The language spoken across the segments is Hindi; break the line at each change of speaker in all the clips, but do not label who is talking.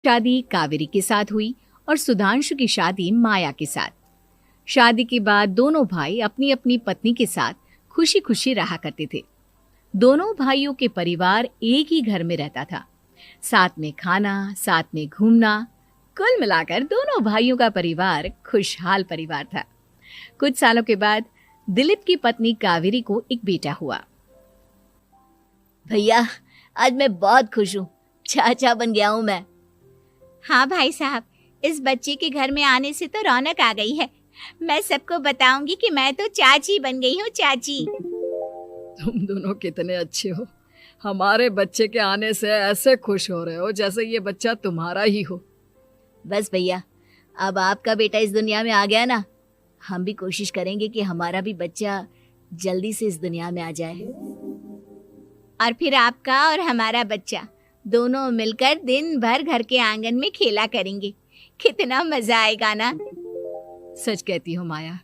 शादी कावेरी के साथ हुई और सुधांशु की शादी माया के साथ। शादी के बाद दोनों भाई अपनी अपनी पत्नी के साथ खुशी खुशी रहा करते थे। दोनों भाइयों के परिवार एक ही घर में रहता था। साथ में खाना, साथ में घूमना, कुल मिलाकर दोनों भाइयों का परिवार खुशहाल परिवार था। कुछ सालों के बाद दिलीप की पत्नी कावेरी को एक बेटा हुआ।
भैया, आज मैं बहुत खुश हूँ, चाचा बन गया हूँ मैं।
हाँ भाई साहब, इस बच्चे के घर में आने से तो रौनक आ गई है। मैं सबको बताऊंगी कि मैं तो चाची बन गई हूँ, चाची।
तुम दोनों कितने अच्छे हो। हमारे बच्चे के आने से ऐसे खुश हो रहे हो जैसे ये बच्चा तुम्हारा ही हो।
बस भैया, अब आपका बेटा इस दुनिया में आ गया ना, हम भी कोशिश करेंगे कि हमारा भी बच्चा जल्दी से इस दुनिया में आ जाए।
और फिर आपका और हमारा बच्चा दोनों मिलकर दिन भर घर के आंगन में खेला करेंगे। कितना मजा आएगा ना।
सच कहती हो माया,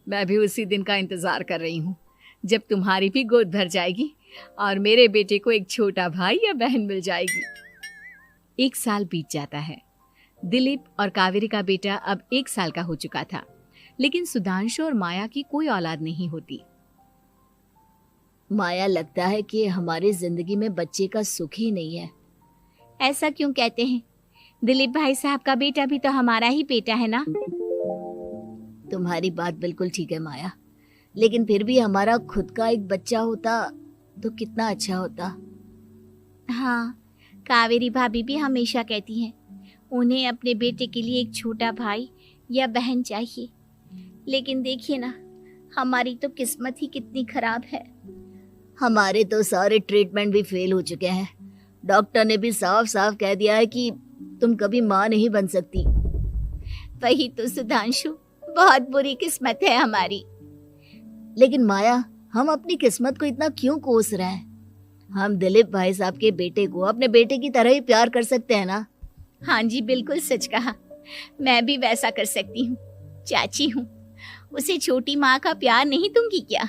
मैं भी उसी दिन का इंतजार कर रही हूँ जब तुम्हारी भी गोद भर जाएगी और मेरे बेटे को एक छोटा भाई या बहन मिल जाएगी। 1 साल बीत जाता है। दिलीप और कावेरी का बेटा अब 1 साल का हो चुका था, लेकिन सुधांशु और माया की कोई औलाद नहीं होती।
माया, लगता है कि हमारी जिंदगी में बच्चे का सुख ही नहीं है।
ऐसा क्यों कहते हैं? दिलीप भाई साहब का बेटा भी तो हमारा ही बेटा है ना।
तुम्हारी बात बिल्कुल ठीक है माया, लेकिन फिर भी हमारा खुद का एक बच्चा होता तो कितना अच्छा होता।
हाँ, कावेरी भाभी भी हमेशा कहती हैं उन्हें अपने बेटे के लिए एक छोटा भाई या बहन चाहिए। लेकिन देखिए ना, हमारी तो किस्मत ही कितनी खराब है।
हमारे तो सारे ट्रीटमेंट भी फेल हो चुके हैं। डॉक्टर ने भी साफ साफ कह दिया है कि तुम कभी माँ नहीं बन सकती।
वही तो सुधांशु, बहुत बुरी किस्मत है हमारी।
लेकिन माया, हम अपनी किस्मत को इतना क्यों कोस रहे हैं? हम दिलीप भाई साहब के बेटे को अपने बेटे की तरह ही प्यार कर सकते हैं ना।
हाँ जी, बिल्कुल सच कहा। मैं भी वैसा कर सकती हूँ। चाची हूँ, उसे छोटी माँ का प्यार नहीं दूंगी क्या?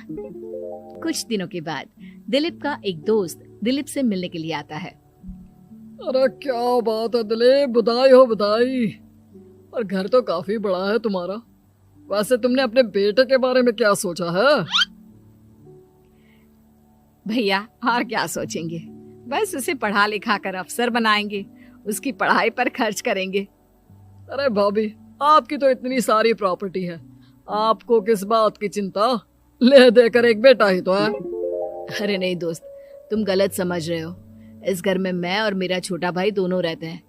कुछ दिनों के बाद दिलीप का एक दोस्त दिलीप से मिलने के लिए आता है।
अरे क्या बात है दिलीप, बधाई हो बधाई। और घर तो काफी बड़ा है तुम्हारा। वैसे तुमने अपने बेटे के बारे में क्या सोचा है?
भैया, और क्या सोचेंगे, बस उसे पढ़ा लिखा कर अफसर बनाएंगे, उसकी पढ़ाई पर खर्च करेंगे।
अरे भाभी, आपकी तो इतनी सारी प्रॉपर्टी है, आपको किस बात की चिंता? ले देकर एक बेटा ही तो है।
अरे नहीं दोस्त, तुम गलत समझ रहे हो। इस घर में मैं और मेरा छोटा भाई दोनों रहते हैं।